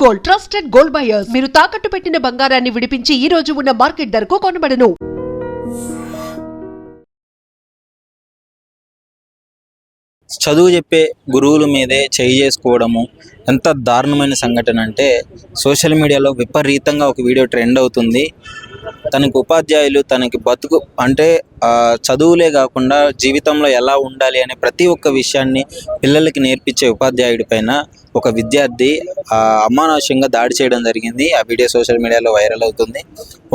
Gold, trusted gold buyers. మీరు తాకట్టు పెట్టిన బంగారాన్ని విడిపించి ఈ రోజు ఉన్న మార్కెట్ ధరకు కొనబడను. చదువు చెప్పే గురువుల మీదే చేయి చేసుకోవడము ఎంత దారుణమైన సంఘటన అంటే, సోషల్ మీడియాలో విపరీతంగా ఒక వీడియో ట్రెండ్ అవుతుంది. తనకి ఉపాధ్యాయులు తనకి బతుకు అంటే చదువులే కాకుండా జీవితంలో ఎలా ఉండాలి అనే ప్రతి ఒక్క విషయాన్ని పిల్లలకి నేర్పించే ఉపాధ్యాయుడి పైన ఒక విద్యార్థి అమానుషంగా దాడి చేయడం జరిగింది. ఆ వీడియో సోషల్ మీడియాలో వైరల్ అవుతుంది.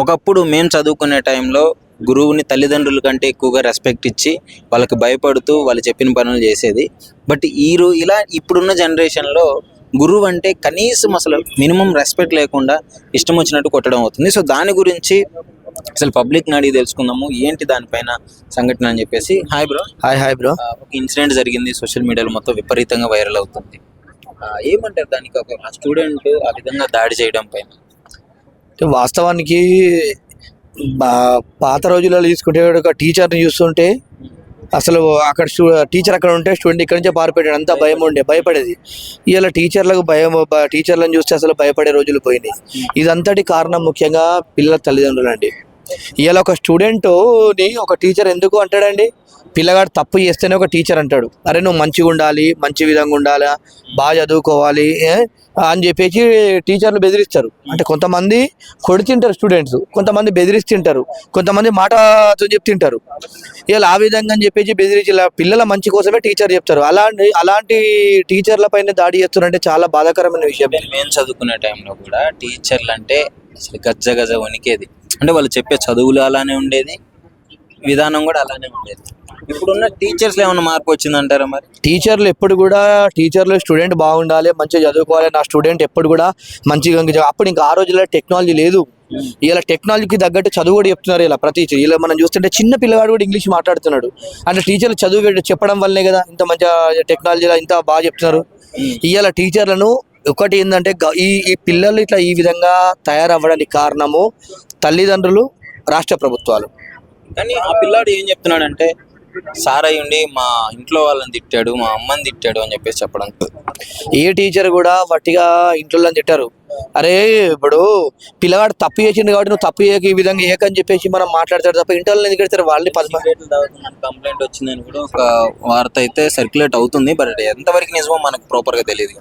ఒకప్పుడు మేము చదువుకునే టైంలో గురువుని తల్లిదండ్రుల కంటే ఎక్కువగా రెస్పెక్ట్ ఇచ్చి వాళ్ళకి భయపడుతూ వాళ్ళు చెప్పిన పనులు చేసేది. బట్ ఇప్పుడున్న జనరేషన్లో గురువు అంటే కనీసం అసలు మినిమం రెస్పెక్ట్ లేకుండా ఇష్టం వచ్చినట్టు కొట్టడం అవుతుంది. సో దాని గురించి అసలు పబ్లిక్ని అడిగి తెలుసుకుందాము ఏంటి దానిపైన సంఘటన అని చెప్పేసి. Hi bro. ఒక ఇన్సిడెంట్ జరిగింది, సోషల్ మీడియాలో మొత్తం విపరీతంగా వైరల్ అవుతుంది. ఏమంటారు దానికి, ఒక స్టూడెంట్ ఆ విధంగా దాడి చేయడం పైన? వాస్తవానికి పాత రోజుల్లో తీసుకుంటే ఒక టీచర్ని చూస్తుంటే అసలు అక్కడ టీచర్ అక్కడ ఉంటే స్టూడెంట్ ఇక్కడి నుంచే పారిపోయాడు, అంతా భయపడేది. ఇలా టీచర్లను చూస్తే అసలు భయపడే రోజులు పోయినాయి. ఇదంతటి కారణం ముఖ్యంగా పిల్లల తల్లిదండ్రులు అండి. ఇలా ఒక స్టూడెంట్ని ఒక టీచర్ ఎందుకు అంటాడండి? పిల్లగాడు తప్పు చేస్తేనే ఒక టీచర్ అంటాడు, అరే నువ్వు మంచిగా ఉండాలి, మంచి విధంగా ఉండాలా, బాగా చదువుకోవాలి అని చెప్పేసి టీచర్లు బెదిరిస్తారు. అంటే కొంతమంది కొడుతుంటారు స్టూడెంట్స్, కొంతమంది బెదిరిస్తుంటారు, కొంతమంది మాటతో చెప్తుంటారు. ఇలా ఆ విధంగా అని చెప్పేసి బెదిరించి పిల్లల మంచి కోసమే టీచర్ చెప్తారు. అలాంటి టీచర్ల పైన దాడి చేస్తున్నారంటే చాలా బాధాకరమైన విషయం. మేము చదువుకునే టైంలో కూడా టీచర్లు అంటే అసలు గజ్జ వణికేది. అంటే వాళ్ళు చెప్పే చదువులు అలానే ఉండేది, విధానం కూడా అలానే ఉండేది. ఇప్పుడున్న టీచర్స్లో ఏమైనా మార్పు వచ్చిందంటారా? మరి టీచర్లు స్టూడెంట్ బాగుండాలి, మంచిగా చదువుకోవాలి, నా స్టూడెంట్ ఎప్పుడు కూడా మంచిగా. అప్పుడు ఇంకా ఆ రోజుల్లో టెక్నాలజీ లేదు. ఇలా టెక్నాలజీకి తగ్గట్టు చదువు కూడా చెప్తున్నారు. ఇలా మనం చూస్తుంటే చిన్న పిల్లగాడు కూడా ఇంగ్లీష్ మాట్లాడుతున్నాడు. అంటే టీచర్లు చదువు చెప్పడం వల్లనే కదా ఇంత మంచిగా టెక్నాలజీలో ఇంత బాగా చెప్తున్నారు. ఇలా టీచర్లను ఒకటి ఏంటంటే ఈ పిల్లలు ఇట్లా ఈ విధంగా తయారవ్వడానికి కారణము తల్లిదండ్రులు, రాష్ట్ర ప్రభుత్వాలు. కానీ ఆ పిల్లాడు ఏం చెప్తున్నాడంటే, సార్ అయ్యుండి మా ఇంట్లో వాళ్ళని తిట్టాడు, మా అమ్మని తిట్టాడు అని చెప్పేసి చెప్పడం. ఏ టీచర్ కూడా వట్టిగా ఇంట్లో తిట్టారు. అరే ఇప్పుడు పిల్లగాడు తప్పు చేసిండు కాబట్టి నువ్వు తప్పు చేయక ఈ విధంగా ఏకని చెప్పేసి మనం మాట్లాడతాడు తప్ప ఇంటర్లో ఎందుకు పెడతారు? వాళ్ళని కంప్లైంట్ వచ్చిందని కూడా ఒక వార్త అయితే సర్క్యులేట్ అవుతుంది. బట్ ఎంతవరకు నిజమో మనకు ప్రాపర్గా తెలియదు.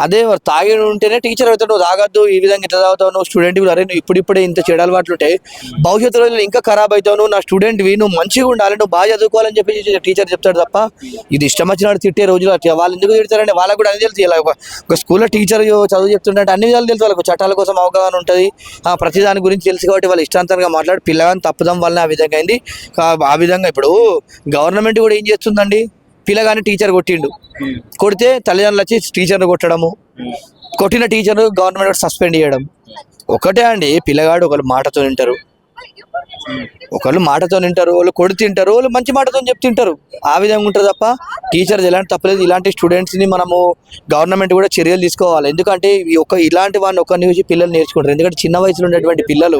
అదే తాగి ఉంటేనే టీచర్ అవుతాడు, నువ్వు తాగద్దు, ఈ విధంగా ఇట్లా తాగుతావు, నువ్వు స్టూడెంట్ అరే నువ్వు ఇప్పుడిప్పుడే ఇంత చెడు అలవాట్లు ఉంటాయి, భవిష్యత్తు రోజులు ఇంకా ఖరాబ్ అవుతావు, నువ్వు నా స్టూడెంట్వి, నువ్వు మంచిగా ఉండాలి, నువ్వు బాగా చదువుకోవాలని చెప్పేసి టీచర్ చెప్తాడు తప్ప ఇది ఇష్టం వచ్చినట్టు తిట్టే రోజులు వాళ్ళు ఎందుకు తిడతారంటే వాళ్ళకు కూడా అన్ని తెలుసు. ఇలా ఒక స్కూల్లో టీచర్ చదువు చెప్తుంటే అన్ని విధాలు తెలుసు, వాళ్ళకు చట్టాల కోసం అవగాహన ఉంటుంది, ప్రతి దాని గురించి తెలుసు కాబట్టి వాళ్ళు ఇష్టాంతరంగా మాట్లాడి పిల్లగాని తప్పుదం వల్ల ఆ విధంగా అయింది. ఆ విధంగా ఇప్పుడు గవర్నమెంట్ కూడా ఏం చేస్తుందండి, పిల్లగాని టీచర్ కొడితే తల్లిదండ్రులు వచ్చి టీచర్ను కొట్టడము, కొట్టిన టీచర్ గవర్నమెంట్ సస్పెండ్ చేయడం. ఒకటే అండి, పిల్లగాడు ఒకళ్ళు మాటతో వింటారు, వాళ్ళు కొడుతుంటారు, వాళ్ళు మంచి మాటతో చెప్తుంటారు, ఆ విధంగా ఉంటుంది తప్ప టీచర్స్ ఎలాంటి తప్పలేదు. ఇలాంటి స్టూడెంట్స్ని మనము గవర్నమెంట్ కూడా చర్యలు తీసుకోవాలి. ఎందుకంటే ఇలాంటి వాడిని ఒకరిని చూసి పిల్లలు నేర్చుకుంటారు. ఎందుకంటే చిన్న వయసులో ఉండేటువంటి పిల్లలు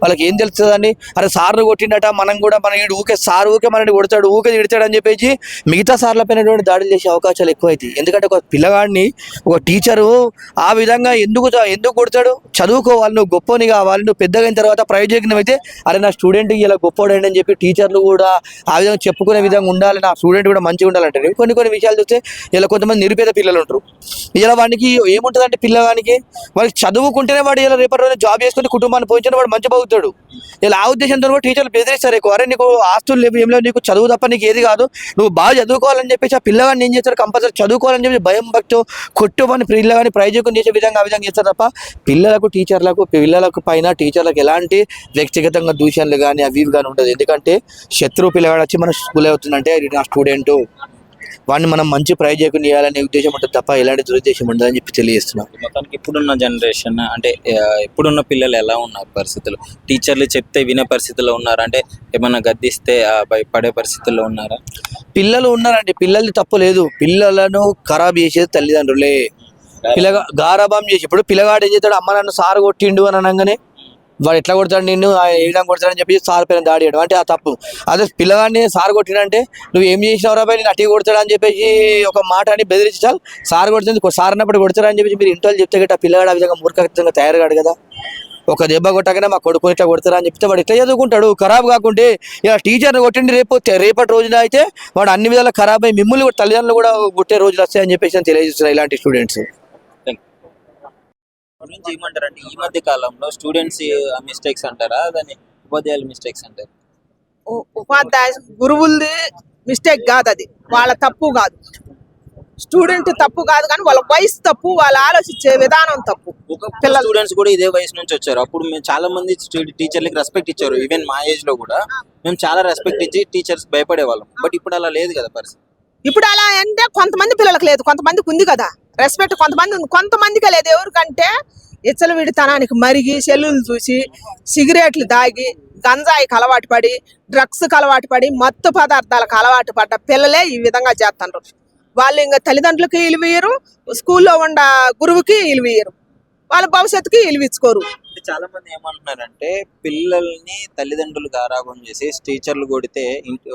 వాళ్ళకి ఏం తెలుస్తుందండి, అరే సార్లు కొట్టిండట మనం కూడా ఊకే మనని కొడతాడు, ఊకే తిడతాడు అని చెప్పేసి మిగతా సార్ల పైన దాడులు చేసే అవకాశాలు ఎక్కువ అవుతాయి. ఎందుకంటే ఒక పిల్లగాడిని ఒక టీచరు ఆ విధంగా ఎందుకు కొడతాడు? చదువుకోవాలి, నువ్వు గొప్పని కావాలి, నువ్వు పెద్దగా అయిన తర్వాత ప్రయోజనం అయితే అరే నా స్టూడెంట్ ఇలా గొప్పవాడండి అని చెప్పి టీచర్లు కూడా ఆ విధంగా చెప్పుకునే విధంగా ఉండాలి, నా స్టూడెంట్ కూడా మంచిగా ఉండాలంటే. కొన్ని విషయాలు చూస్తే ఇలా కొంతమంది నిరుపేద పిల్లలు ఉంటారు. ఇలా వాడికి ఏముంటుందంటే పిల్లగానికి వాడికి చదువుకుంటేనే వాడు ఇలా రేపటి రోజు జాబ్ చేసుకుని కుటుంబాన్ని పోయించిన వాడు మంచి బాగుతాడు. ఇలా ఆ ఉద్దేశంతో కూడా టీచర్లు బెదిరిస్తారు ఎక్కువ, అరే నీకు ఆస్తులు లేవు ఏం లేవు, నీకు చదువు తప్ప నీకు ఏది కాదు, నువ్వు బాగా చదువుకోవాలని చెప్పేసి ఆ పిల్లగాన్ని ఏం చేస్తారు, కంపల్సరీ చదువుకోవాలని చెప్పి భయం భక్తో కొట్టుమని పిల్లగాని ప్రయోజకం చేసే విధంగా ఆ విధంగా చేస్తారు తప్ప పిల్లలకు పైన టీచర్లకు ఎలాంటి వ్యక్తిగతంగా దూషణలు కానీ అవి కానీ ఉంటుంది. ఎందుకంటే శత్రువు పిల్లగాడు వచ్చి మన స్కూల్ అవుతుందంటే నా స్టూడెంట్, వాడిని మనం మంచి ప్రయోజకం చేయాలనే ఉద్దేశం ఉంటుంది తప్ప ఎలాంటి దురుద్దేశం ఉంటుంది అని చెప్పి తెలియజేస్తున్నాం. మొత్తానికి ఇప్పుడున్న జనరేషన్ అంటే ఇప్పుడున్న పిల్లలు ఎలా ఉన్నారు పరిస్థితులు? టీచర్లు చెప్తే వినే పరిస్థితుల్లో ఉన్నారా? అంటే ఏమన్నా గద్దిస్తే భయపడే పరిస్థితుల్లో ఉన్నారా? పిల్లలు ఉన్నారండి, పిల్లల్ని తప్పు లేదు, పిల్లలను ఖరాబ్ చేసేది తల్లిదండ్రులే. గారాబం చేసి ఇప్పుడు పిల్లగాడు ఏం చేస్తాడు, అమ్మ నన్ను సారు కొట్టిండు అని అనగానే వాడు ఎట్లా కొడతాడు నిన్ను ఏ విధంగా కొడతాడని చెప్పి సార్ పైన దాడి చేయడం అంటే ఆ తప్పు. అదే పిల్లగాడిని సార్ కొట్టినంటే నువ్వు ఏం చేసినావు రాబాయి నేను అట్టి కొడతాడని చెప్పేసి ఒక మాట అని బెదిరించాలి. సార్ కొడుతుంది సార్ అన్నప్పుడు కొడతారని చెప్పేసి మీరు ఇంట్లో చెప్తే గట్ట పిల్లగాడు ఆ విధంగా మూర్ఖంగా తయారుగాడు కదా. ఒక దెబ్బ కొట్టగానే మా కొడుకు ఇట్లా కొడతారా అని చెప్తే వాడు ఇట్లా చదువుకుంటాడు. ఖరాబ్ కాకుంటే ఇలా టీచర్ని కొట్టిండి రేపటి రోజున అయితే వాడు అన్ని విధాలు ఖరాబ్ అయ్యి మిమ్మల్ని కూడా తల్లిదండ్రులు కూడా కొట్టే రోజులు వస్తాయని చెప్పేసి నేను తెలియజేస్తున్నాను ఇలాంటి స్టూడెంట్స్. గురించి ఏమంటారంటే ఈ మధ్య కాలంలో స్టూడెంట్స్ మిస్టేక్స్ అంటారా దాన్ని ఉపాధ్యాయుల మిస్టేక్స్ అంటారు? ఉపాధ్యాయ గురువులది మిస్టేక్ కాదు, అది వాళ్ళ తప్పు కాదు, స్టూడెంట్ తప్పు కాదు, కానీ వాళ్ళ వయసు తప్పు, వాళ్ళు ఆలోచించే విధానం తప్పు. స్టూడెంట్స్ కూడా ఇదే వయసు నుంచి వచ్చారు. అప్పుడు మేము చాలా మంది టీచర్లకి రెస్పెక్ట్ ఇచ్చారు. ఈవెన్ మా ఏజ్ లో కూడా మేము చాలా రెస్పెక్ట్ ఇచ్చి టీచర్స్ భయపడే వాళ్ళం. బట్ ఇప్పుడు అలా లేదు కదా పరిస్థితి. ఇప్పుడు అలా అంటే కొంతమంది పిల్లలకు లేదు, కొంతమందికి ఉంది కదా రెస్పెక్ట్, కొంతమంది ఉంది, కొంతమందికి లేదు. ఎవరికంటే విచ్చలవిడితనానికి మరిగి సెల్లులు చూసి సిగరెట్లు దాగి గంజాయికి అలవాటు పడి డ్రగ్స్కి అలవాటు పడి మత్తు పదార్థాలకు అలవాటు పడ్డ పిల్లలే ఈ విధంగా చేస్తున్నారు. వాళ్ళు ఇంకా తల్లిదండ్రులకి ఇలువయ్యరు, స్కూల్లో ఉన్న గురువుకి ఇలువయ్యరు, వాళ్ళ భవిష్యత్తుకి ఇలువిచ్చుకోరు. చాలా మంది ఏమంటున్నారంటే పిల్లల్ని తల్లిదండ్రులు గారాబం చేసి టీచర్లు కొడితే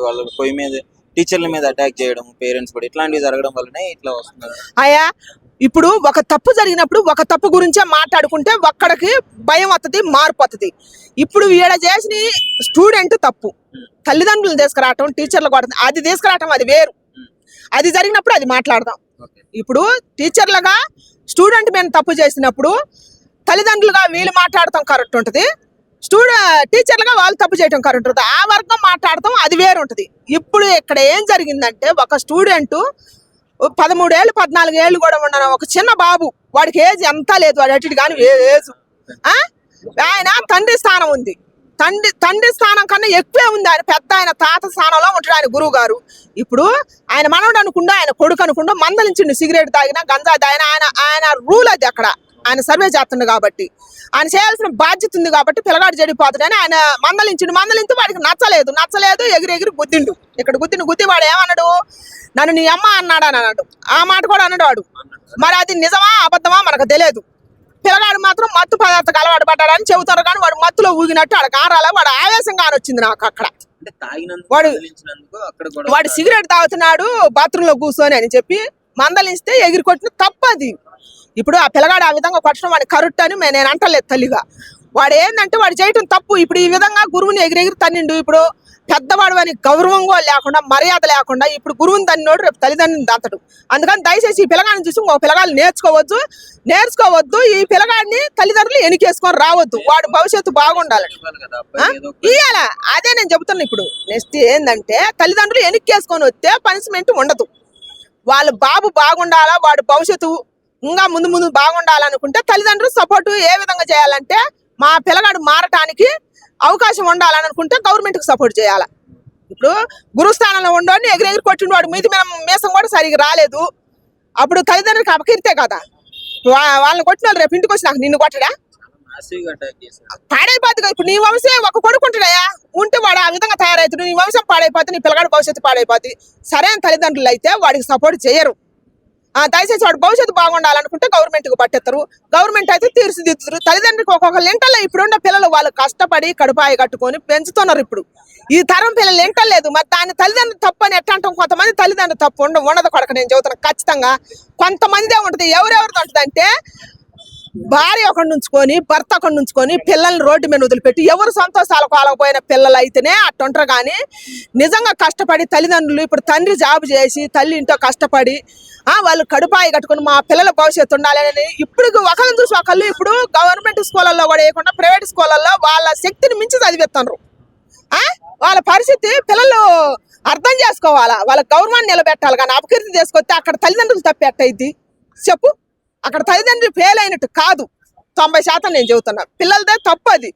వాళ్ళ పొయ్యి మీద టీచర్ల మీద అటాక్ చేయడం, పేరెంట్స్ కూడా ఇట్లాంటివి జరగడం వల్లనే ఇట్లా వస్తున్నారు. ఆయా ఇప్పుడు ఒక తప్పు జరిగినప్పుడు ఒక తప్పు గురించే మాట్లాడుకుంటే ఒక్కడికి భయం వస్తుంది, మార్పు వస్తుంది. ఇప్పుడు వీడ చేసిన స్టూడెంట్ తప్పు, తల్లిదండ్రులు తీసుకురావటం, టీచర్లు కొడతాం, అది తీసుకురావటం అది వేరు. అది జరిగినప్పుడు అది మాట్లాడదాం. ఇప్పుడు టీచర్లుగా స్టూడెంట్ మీద తప్పు చేసినప్పుడు తల్లిదండ్రులుగా వీళ్ళు మాట్లాడటం కరెక్ట్ ఉంటుంది, టీచర్లుగా వాళ్ళు తప్పు చేయటం కరెక్ట్ ఉంటుంది. ఆ వర్గం మాట్లాడటం అది వేరు ఉంటుంది. ఇప్పుడు ఇక్కడ ఏం జరిగిందంటే ఒక స్టూడెంట్ 13 ఏళ్ళు 14 ఏళ్ళు కూడా ఉన్న ఒక చిన్న బాబు, వాడికి ఏజ్ ఎంత లేదు, వాడు అటు కానీ ఏజ్ ఆయన తండ్రి స్థానం ఉంది, తండ్రి స్థానం కన్నా ఎక్కువే ఉంది. ఆయన పెద్ద ఆయన తాత స్థానంలో ఉంటాడు ఆయన గురువు గారు. ఇప్పుడు ఆయన మనవడు అనుకుండా ఆయన కొడుకు అనుకుండా మందలించిండు, సిగరెట్ తాగినా గంజా తాగినా ఆయన రూల్ అది. అక్కడ ఆయన సర్వే చేస్తుండు కాబట్టి ఆయన చేయాల్సిన బాధ్యత ఉంది కాబట్టి పిల్లగాడు చెడిపోతాడని ఆయన మందలించి వాడికి నచ్చలేదు ఎగిరి గుద్దిండు. ఇక్కడ గుద్ది వాడు ఏమన్నాడు, నన్ను నీ అమ్మ అన్నాడు అని అన్నాడు. ఆ మాట కూడా అన్నాడు వాడు. మరి అది నిజమా అబద్ధమా మనకు తెలియదు. పిల్లగాడు మాత్రం మత్తు పదార్థాలకు అలవాటు పడ్డాడని చెబుతారు, కానీ వాడు మత్తులో ఊగినట్టు ఆడ కారాల వాడు ఆవేశంగా వచ్చింది నాకు అక్కడ. వాడు సిగరెట్ తాగుతున్నాడు బాత్రూంలో కూర్చొని అని చెప్పి మందలిస్తే ఎగిరి కొట్టిన తప్పది. ఇప్పుడు ఆ పిల్లగాడు ఆ విధంగా కొట్టడం వాడిని కరెక్ట్ అని నేను అంటలేదు తల్లిగా. వాడు ఏంటంటే వాడు చేయటం తప్పు. ఇప్పుడు ఈ విధంగా గురువుని ఎగిరెగిరి తన్నిండు. ఇప్పుడు పెద్దవాడు అని గౌరవంగా లేకుండా మర్యాద లేకుండా ఇప్పుడు గురువుని తన్నినోడు రేపు తల్లిదండ్రుని దాతడు. అందుకని దయచేసి ఈ పిల్లగాడిని చూసి ఇంకో పిల్లగాళ్ళు నేర్చుకోవద్దు. ఈ పిల్లగాడిని తల్లిదండ్రులు ఎనికేసుకొని రావద్దు. వాడు భవిష్యత్తు బాగుండాలని ఇయ్యాల. అదే నేను చెబుతున్నా. ఇప్పుడు నెక్స్ట్ ఏంటంటే తల్లిదండ్రులు ఎనికేసుకొని వస్తే పనిష్మెంట్ ఉండదు. వాళ్ళ బాబు బాగుండాలా, వాడు భవిష్యత్తు ఇంకా ముందు బాగుండాలనుకుంటే తల్లిదండ్రులు సపోర్టు ఏ విధంగా చేయాలంటే మా పిల్లగాడు మారటానికి అవకాశం ఉండాలని అనుకుంటే గవర్నమెంట్కి సపోర్ట్ చేయాలి. ఇప్పుడు గురుస్థానంలో ఉండోని ఎగిరెగిరి కొట్టిండు, వాడు మీసం కూడా సరిగ్గా రాలేదు. అప్పుడు తల్లిదండ్రులకి అపకీర్తే కదా. వాళ్ళని కొట్టిన వాళ్ళు రేపు ఇంటికి వచ్చి నాకు నిన్ను కొట్టడా పాడైపోతుంది. ఇప్పుడు నీ వంశే ఒక కొడుకుంటాడయా ఉంటే వాడు ఆ విధంగా తయారవుతాడు. నీ వంశం పాడైపోతుంది, నీ పిల్లగాడు భవిష్యత్తు పాడైపోతుంది. సరైన తల్లిదండ్రులు అయితే వాడికి సపోర్ట్ చేయరు. దయచేసి వాడు భవిష్యత్తు బాగుండాలనుకుంటే గవర్నమెంట్కి పట్టేస్తారు. గవర్నమెంట్ అయితే తీర్చిదిద్దుతారు. తల్లిదండ్రులకు ఒక్కొక్క లెంటల్లో ఇప్పుడున్న పిల్లలు వాళ్ళు కష్టపడి కడుపాయి కట్టుకొని పెంచుతున్నారు. ఇప్పుడు ఈ తరం పిల్లలు లెంటలేదు. మరి దాని తల్లిదండ్రులు తప్పు అని ఎట్లా అంటాం? కొంతమంది తల్లిదండ్రులు తప్పు ఉండదు కొడక. నేను చెబుతాను ఖచ్చితంగా కొంతమందిదే ఉంటుంది. ఎవరెవరితో ఉంటుంది అంటే భార్య ఒకటి నుంచుకొని భర్త ఒకటి నుంచుకొని పిల్లల్ని రోడ్డు మీద వదిలిపెట్టి ఎవరు సంతోషాలు కాలకపోయిన పిల్లలు అయితేనే అట్టుంటారు. కానీ నిజంగా కష్టపడి తల్లిదండ్రులు ఇప్పుడు తండ్రి జాబ్ చేసి తల్లి ఇంట్లో కష్టపడి వాళ్ళు కడుపాయి కట్టుకుని మా పిల్లల భవిష్యత్తు ఉండాలని ఇప్పుడు ఒకరిని చూసి ఒకళ్ళు ఇప్పుడు గవర్నమెంట్ స్కూళ్ళల్లో కూడా వేయకుండా ప్రైవేట్ స్కూళ్ళల్లో వాళ్ళ శక్తిని మించి చదివిస్తున్నారు. వాళ్ళ పరిస్థితి పిల్లలు అర్థం చేసుకోవాలా. వాళ్ళ గౌరవాన్ని నిలబెట్టాలి. కానీ అపకీర్తి చేసుకొస్తే అక్కడ తల్లిదండ్రులు తప్పెట్టయిద్ది చెప్పు. అక్కడ తల్లిదండ్రులు ఫెయిల్ అయినట్టు కాదు. 90% నేను చెబుతున్నా. పిల్లలదే తప్పు అది.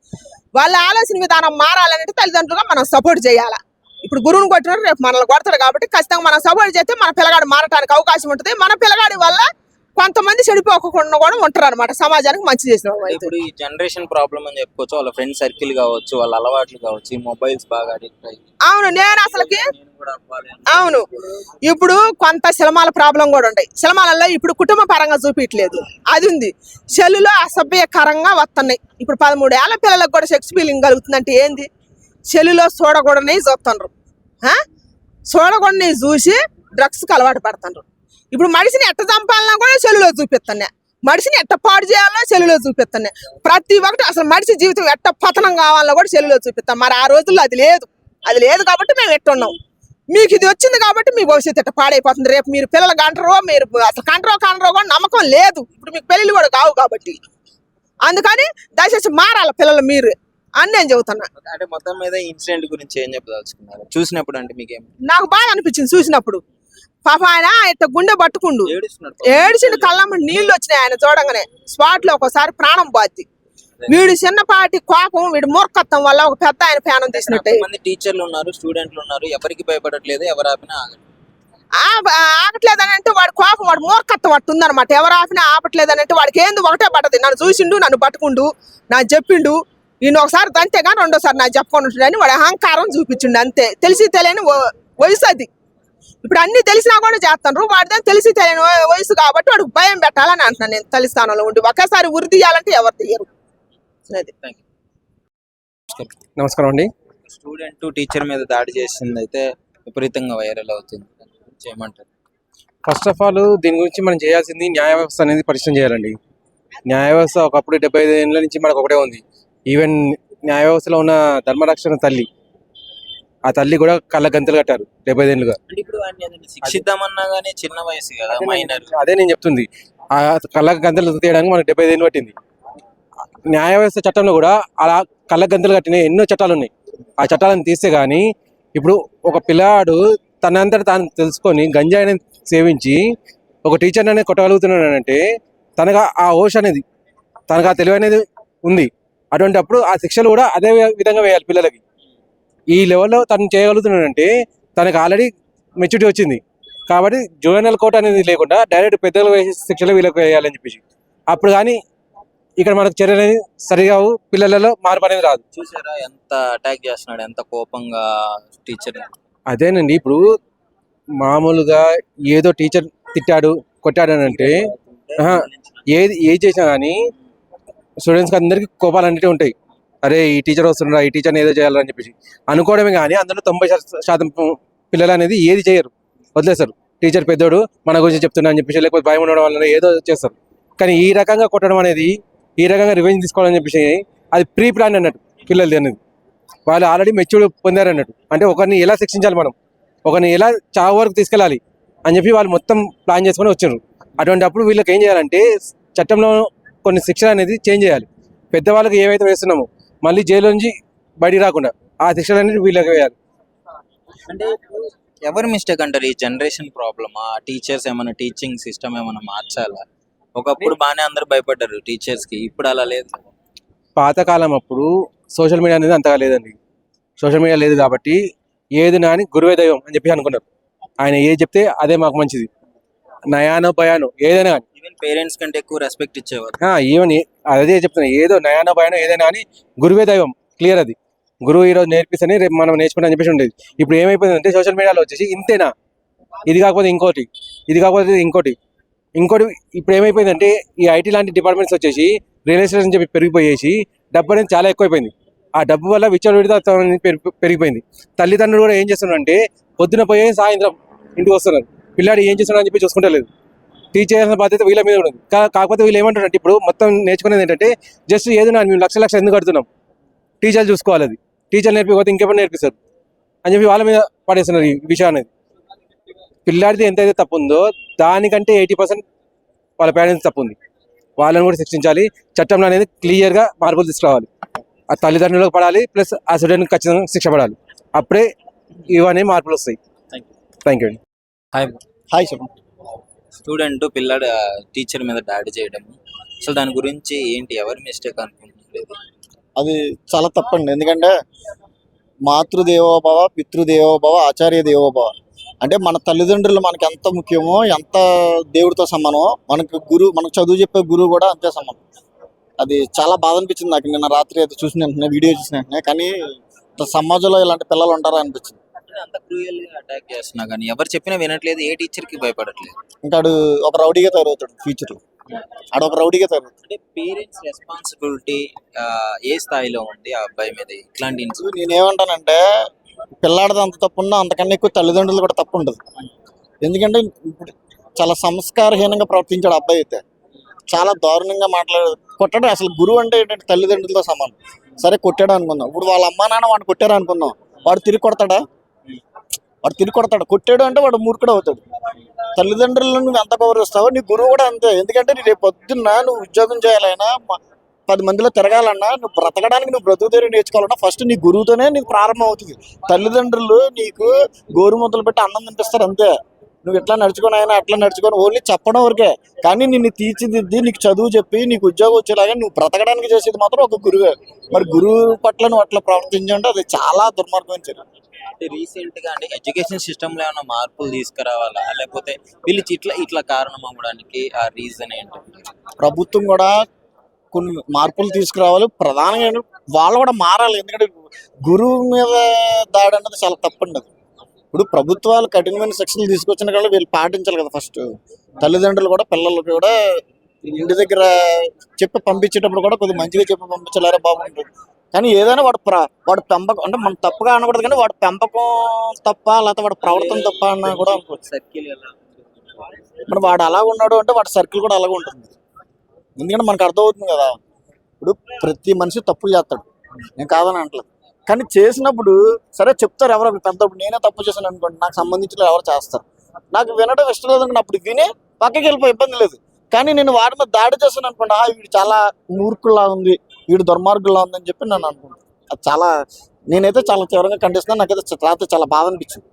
వాళ్ళ ఆలోచన విధానం మారాలంటే తల్లిదండ్రులుగా మనం సపోర్ట్ చేయాలా. ఇప్పుడు గురువుని కొట్టినారు, రేపు మనల్ని కొడతాడు కాబట్టి ఖచ్చితంగా మనం సపోర్ట్ చేస్తే మన పిల్లగాడు మారటానికి అవకాశం ఉంటుంది. మన పిల్లగాడి వల్ల కొంతమంది చెడిపోకుండా కూడా ఉంటారు అనమాట, సమాజానికి మంచి చేసిన వాళ్ళు అయితే. ఇప్పుడు ఈ జనరేషన్ ప్రాబ్లం అని చెప్పుకోవచ్చు, వాళ్ళ ఫ్రెండ్ సర్కిల్ కావచ్చు, వాళ్ళ అలవాట్లు కావచ్చు, ఈ మొబైల్స్ బాగా అడిక్ట్ అయ్యి అవును, నేను అసలుకి నేను కూడా అవ్వాలి అని. అవును, ఇప్పుడు కొంత సినిమాల ప్రాబ్లం కూడా ఉంటాయి. సినిమాలలో ఇప్పుడు కుటుంబ పరంగా చూపించట్లేదు, అది ఉంది. సెల్లులో అసభ్యకరంగా వస్తున్నాయి. ఇప్పుడు 13 ఏళ్ల పిల్లలకు కూడా సెక్స్ ఫీలింగ్ కలుగుతుందంటే ఏంది? సెల్లులో చూడకూడని చూస్తున్నారు, చూడకూడని చూసి డ్రగ్స్కి అలవాటు పడుతున్నారు. ఇప్పుడు మనిషిని ఎట్ట చంపాలన్నా కూడా సెల్లులో చూపిస్తున్నాయి, మనిషిని ఎట్ట పాడు చేయాలన్నా సెల్లులో చూపిస్తున్నాయి. ప్రతి ఒక్కటి అసలు మనిషి జీవితం ఎట్ట పతనం కావాలన్నా కూడా సెల్లులో చూపిస్తాం. మరి ఆ రోజుల్లో అది లేదు కాబట్టి మేము ఎట్టున్నాం. మీకు ఇది వచ్చింది కాబట్టి మీ భవిష్యత్తు ఎట్ట పాడైపోతుంది. రేపు మీరు పిల్లలు కంటరో, మీరు అసలు కంటరో కూడా నమ్మకం లేదు. ఇప్పుడు మీకు పెళ్ళిళ్ళు కూడా కావు కాబట్టి అందుకని దయచేసి మారాల పిల్లలు మీరు అని నేను చెబుతున్నా. అంటే మొత్తం మీద ఇన్సిడెంట్ గురించి ఏం చెప్పదలుచుకున్నారు చూసినప్పుడు? అంటే మీకేం నాకు బాగా అనిపించింది చూసినప్పుడు. పాప ఆయన ఇట్ట గుండె పట్టుకుండు ఏడుస్తున్నారు? ఏడిచిండు, కళ్ళమ్మ నీళ్లు వచ్చినాయి ఆయన చూడంగానే. స్పాట్ లో ఒకసారి ప్రాణం పోద్ది. వీడు చిన్నపాటి కోపం, వీడు మూర్ఖత్వం వల్ల ఒక పెద్ద ఆయన ప్రాణం తీసినట్టే. మంది టీచర్లు ఉన్నారు, స్టూడెంట్లు ఉన్నారు, ఎవరికి భయపడట్లేదు, ఎవరు ఆపినా ఆగట్లేదని అంటే వాడి కోపం, వాడు మూర్ఖత్వం అట్టు ఉందనమాట. ఎవరు ఆపినా ఆపట్లేదని అంటే వాడికి ఏంది ఒకటే పట్టదు. నన్ను చూసిండు, నన్ను పట్టుకుండు, నాకు చెప్పిండు, ఈయన ఒకసారి దంతే కానీ రెండోసారి నాకు చెప్పుకొని ఉంటాడని వాడు అహంకారం చూపించిండు అంతే. తెలిసి తెలియని వయసు అది. ఇప్పుడు అన్ని తెలిసినా కూడా చేస్తాను. వాడిదని తెలిసి తెలియని వయసు కాబట్టి వాడికి భయం పెట్టాలని అంటున్నాను నేను. తల్లి స్థానంలో ఉండి ఒకేసారి ఉరి తీయాలంటే ఎవరు తీయరు. అది. నమస్కారం అండి. స్టూడెంట్ టీచర్ మీద దాడి చేసింది అయితే విపరీతంగా వైరల్ అవుతుంది, చేయమంటారు? ఫస్ట్ ఆఫ్ ఆల్ దీని గురించి మనం చేయాల్సింది న్యాయ వ్యవస్థ అనేది పరిచయం చేయాలండి. న్యాయ వ్యవస్థ ఒకప్పుడు 75 ఏళ్ళ నుంచి మనకు ఒకటే ఉంది. ఈవెన్ న్యాయ వ్యవస్థలో ఉన్న ధర్మరక్షణ తల్లి, ఆ తల్లి కూడా కళ్ళ గంతలు కట్టారు 75 ఏళ్ళుగా. అంటే ఇప్పుడు వాడిని శిక్షిద్దామన్నా గానీ చిన్న వయసు కదా, మైనర్. అదే నేను చెప్తుంది, ఆ కళ్ళ గంతలు తీయడానికి మనకు 75 ఏళ్ళు పట్టింది. న్యాయ వ్యవస్థ చట్టంలో కూడా అలా కళ్ళ గంతలు కట్టిన ఎన్నో చట్టాలు ఉన్నాయి. ఆ చట్టాలను తీస్తే గానీ ఇప్పుడు ఒక పిల్లాడు తనంతట తాను తెలుసుకొని గంజాయిని సేవించి ఒక టీచర్ అనేది కొట్టగలుగుతున్నాడు అంటే తనకు ఆ హోష్ అనేది, తనకు ఆ తెలివి అనేది ఉంది. అటువంటి అప్పుడు ఆ శిక్షలు కూడా అదే విధంగా వేయాలి పిల్లలకి. ఈ లెవెల్లో తను చేయగలుగుతున్నాడంటే తనకు ఆల్రెడీ మెచ్యూరిటీ వచ్చింది కాబట్టి జువెనల్ కోర్ట్ అనేది లేకుండా డైరెక్ట్ పెద్దలు వేసే శిక్షలు వీళ్ళకి వేయాలని చెప్పేసి అప్పుడు కానీ ఇక్కడ మనకు చర్యలు అనేది సరిగా పిల్లలలో మార్పు అనేది రాదు. చూసారా ఎంత అటాక్ చేస్తున్నాడు, ఎంత కోపంగా టీచర్. అదేనండి, ఇప్పుడు మామూలుగా ఏదో టీచర్ తిట్టాడు కొట్టాడు అని అంటే ఏది చేసినా కానీ స్టూడెంట్స్కి అందరికీ కోపాలు అనేవి ఉంటాయి. అరే ఈ టీచర్ వస్తున్నారా, ఈ టీచర్ని ఏదో చేయాలని చెప్పేసి అనుకోవడమే కానీ అందులో 90% పిల్లలు అనేది ఏది చేయరు, వదిలేస్తారు. టీచర్ పెద్దోడు మన గురించి చెప్తున్నా అని చెప్పేసి లేకపోతే భయం ఉండడం వల్ల ఏదో చేస్తారు. కానీ ఈ రకంగా కొట్టడం అనేది, ఈ రకంగా రివెంజ్ తీసుకోవాలని చెప్పేసి అది ప్రీ ప్లాన్ అన్నట్టు పిల్లలది అనేది. వాళ్ళు ఆల్రెడీ మెచ్యూర్ పొందారు అన్నట్టు. అంటే ఒకరిని ఎలా శిక్షించాలి, మనం ఒకరిని ఎలా చావు వరకు తీసుకెళ్ళాలి అని చెప్పి వాళ్ళు మొత్తం ప్లాన్ చేసుకొని వచ్చారు. అటువంటి అప్పుడు వీళ్ళకి ఏం చేయాలంటే చట్టంలో కొన్ని శిక్షలు అనేది చేంజ్ చేయాలి. పెద్దవాళ్ళకి ఏవైతే వేస్తున్నామో మళ్ళీ జైలు నుంచి బయటికి రాకుండా ఆ శిక్షలు అనేది వీళ్ళకి వేయాలి. అంటే ఎవరు మిస్టేక్ అంటారు? ఈ జనరేషన్ ప్రాబ్లమా, టీచర్స్ ఏమైనా టీచింగ్ సిస్టమ్ ఏమైనా మార్చాలా? ఒకప్పుడు బాగానే అందరు భయపడ్డారు టీచర్స్ కి, ఇప్పుడు అలా లేదు. పాతకాలం అప్పుడు సోషల్ మీడియా అనేది అంతగా లేదండి. సోషల్ మీడియా లేదు కాబట్టి ఏది నాని గురువే దైవం అని చెప్పి అనుకున్నారు. ఆయన ఏది చెప్తే అదే మాకు మంచిది, నయానో భయానో ఏదైనా కానీ. ఈవెన్ పేరెంట్స్ కంటే ఎక్కువ రెస్పెక్ట్ ఇచ్చేవారు. ఈవెన్ అదే చెప్తున్నా, ఏదో నయానో భయానో ఏదైనా కానీ గురువే దైవం, క్లియర్ అది. గురువు ఈరోజు నేర్పిస్తేనే రేపు మనం నేర్చుకుంటాం అని చెప్పేసి ఉండేది. ఇప్పుడు ఏమైపోయిందంటే సోషల్ మీడియాలో వచ్చేసి ఇంతేనా, ఇది కాకపోతే ఇంకోటి, ఇది కాకపోతే ఇంకోటి. ఇప్పుడు ఏమైపోయిందంటే ఈ ఐటీ లాంటి డిపార్ట్మెంట్స్ వచ్చేసి రియల్ ఎస్టేట్ అని చెప్పి పెరిగిపోయేసి డబ్బు అనేది చాలా ఎక్కువైపోయింది. ఆ డబ్బు వల్ల విచ్చలవిడితనం పెరిగిపోయింది. తల్లిదండ్రులు కూడా ఏం చేస్తున్నారంటే పొద్దున పోయే సాయంత్రం ఇంటికి వస్తున్నారు, పిల్లాడు ఏం చేస్తున్నాడు అని చెప్పి చూసుకుంటలేదు. టీచ్ చేయాల్సిన బాధ్యత వీళ్ళ మీద ఉంది. కాకపోతే వీళ్ళు ఏమంటారంటే ఇప్పుడు మొత్తం నేర్చుకునేది ఏంటంటే జస్ట్ ఏదైనా మేము లక్షలు ఎందుకు కడుతున్నాం, టీచర్లు చూసుకోవాలి, అది టీచర్లు నేర్పిపోతే ఇంకెప్పుడు నేర్పిస్తారు అని చెప్పి వాళ్ళ మీద పడేస్తున్నారు ఈ విషయం అనేది. పిల్లాడిది ఎంతైతే తప్పు ఉందో దానికంటే 80% వాళ్ళ పేరెంట్స్ తప్పు ఉంది. వాళ్ళని కూడా శిక్షించాలి. చట్టంలో అనేది క్లియర్గా మార్పులు తీసుకురావాలి. ఆ తల్లిదండ్రులకు పడాలి, ప్లస్ ఆ స్టూడెంట్కి ఖచ్చితంగా శిక్ష పడాలి. అప్పుడే ఇవన్నీ మార్పులు వస్తాయి. థ్యాంక్ యూ అండి. హాయ్ చెప్పండి. స్టూడెంట్ పిల్లాడు టీచర్ మీద దాడి చేయడం, అసలు దాని గురించి ఏంటి, ఎవరి మిస్టేక్ అనుకుంటున్నారు? అది చాలా తప్పండి. ఎందుకంటే మాతృదేవోభవ, పితృదేవోభవ, ఆచార్య దేవోభవ అంటే మన తల్లిదండ్రులు మనకి ఎంత ముఖ్యమో, ఎంత దేవుడితో సమానమో, మనకు చదువు చెప్పే గురువు కూడా అంతే సమానం. అది చాలా బాధ అనిపించింది నాకు నిన్న రాత్రి అది చూసిన వెంటనే, వీడియో చూసిన వెంటనే. కానీ సమాజంలో ఇలాంటి పిల్లలు ఉంటారా అనిపించింది. అంత క్రూయల్ గా అటాక్ చేస్తున్నా కానీ ఎవరు చెప్పినా వినట్లేదు, ఏ టీచర్ కి భయపడట్లేదు. ఇంకా ఆడు ఒక రౌడీగా తయారవుతాడు ఫ్యూచర్లో. ఆడు ఒక రౌడీగా తయారవుతాడు. అంటే పేరెంట్స్ రెస్పాన్సిబిలిటీ ఏ స్థాయిలో ఉంది ఆ అబ్బాయి మీద ఇట్లాంటి ఇన్సిడెంట్? నేనేమంటానంటే పిల్లాడిది అంత తప్పు ఉన్నా అంతకన్నా ఎక్కువ తల్లిదండ్రులు కూడా తప్పు ఉంటుంది. ఎందుకంటే ఇప్పుడు చాలా సంస్కారహీనంగా ప్రవర్తించాడు అబ్బాయి అయితే. చాలా దారుణంగా కొట్టాడు. అసలు గురువు అంటే ఏంటంటే తల్లిదండ్రులతో సమానం. సరే కొట్టాడు అనుకుందాం, ఇప్పుడు వాళ్ళ అమ్మా నాన్న వాడిని కొట్టారు అనుకుందాం, వాడు తిరిగి కొడతాడా? వాడు తిరిగి కొడతాడు. కొట్టాడు అంటే వాడు మూర్ఖుడు అవుతాడు. తల్లిదండ్రులను నువ్వు ఎంత గౌరవిస్తావో నీ గురువు కూడా అంతే. ఎందుకంటే నీ రేపు పొద్దున్న నువ్వు ఉద్యోగం చేయాలన్నా, 10 మందిలో తిరగాలన్నా, నువ్వు బ్రతకడానికి నువ్వు బ్రతుకు తెరి నేర్చుకోవాలన్నా ఫస్ట్ నీ గురువుతోనే నీకు ప్రారంభం అవుతుంది. తల్లిదండ్రులు నీకు గోరుముద్దలు పెట్టి అన్నం తినిపిస్తారు అంతే. నువ్వు ఎట్లా నడుచుకొని అయినా అట్లా నడుచుకొని ఓన్లీ చెప్పడం వరకే. కానీ నిన్ను తీర్చిదిద్ది నీకు చదువు చెప్పి నీకు ఉద్యోగం వచ్చేలాగా నువ్వు బ్రతకడానికి చేసేది మాత్రం ఒక గురువే. మరి గురువు పట్ల నువ్వు అట్లా ప్రవర్తించంటే అది చాలా దుర్మార్గం చర్య. అంటే రీసెంట్ గా అంటే ఎడ్యుకేషన్ సిస్టమ్ లో ఏమైనా మార్పులు తీసుకురావాలా, లేకపోతే వీళ్ళు ఇట్లా కారణం అవ్వడానికి ఆ రీజన్ ఏంటి? ప్రభుత్వం కూడా కొన్ని మార్పులు తీసుకురావాలి. ప్రధానంగా వాళ్ళు కూడా మారాలి. ఎందుకంటే గురువు మీద దాడి అన్నది చాలా తప్పండి. అది ఇప్పుడు ప్రభుత్వాలు కఠినమైన శిక్షలు తీసుకొచ్చిన కూడా వీళ్ళు పాటించాలి కదా. ఫస్ట్ తల్లిదండ్రులు కూడా పిల్లలకి కూడా ఇంటి దగ్గర చెప్పి పంపించేటప్పుడు కూడా కొద్దిగా మంచిగా చెప్పి పంపించలేరా బాగుంటుంది. కానీ ఏదైనా వాడు పెంపకం అంటే మనం తప్పుగా అనకూడదు, కానీ వాడు పెంపకం తప్ప లేకపోతే వాడు ప్రవర్తన తప్ప అన్నా కూడా అనుకోవచ్చు. సర్కిల్ ఎలా? మరి వాడు అలాగ ఉన్నాడు అంటే వాడి సర్కిల్ కూడా అలాగే ఉంటుంది. ఎందుకంటే మనకు అర్థమవుతుంది కదా. ఇప్పుడు ప్రతి మనిషి తప్పులు చేస్తాడు, నేను కాదని అంటలేదు. కానీ చేసినప్పుడు సరే చెప్తారు ఎవరో పెద్దప్పుడు, నేనే తప్పు చేశాను అనుకోండి, నాకు సంబంధించిన ఎవరు చేస్తారు, నాకు వినడం ఇష్టం లేదనుకోండి, అప్పుడు విని పక్కకి వెళ్ళిపోయి ఇబ్బంది లేదు. కానీ నేను వాడి మీద దాడి చేశాను అనుకోండి, వీడు చాలా మూర్ఖుల్లా ఉంది, వీడు దుర్మార్గుల్లా ఉందని చెప్పి నన్ను అనుకుంటాను. అది చాలా నేనైతే చాలా తీవ్రంగా ఖండిస్తున్నాను. నాకైతే రాత్రి చాలా బాధ అనిపించింది.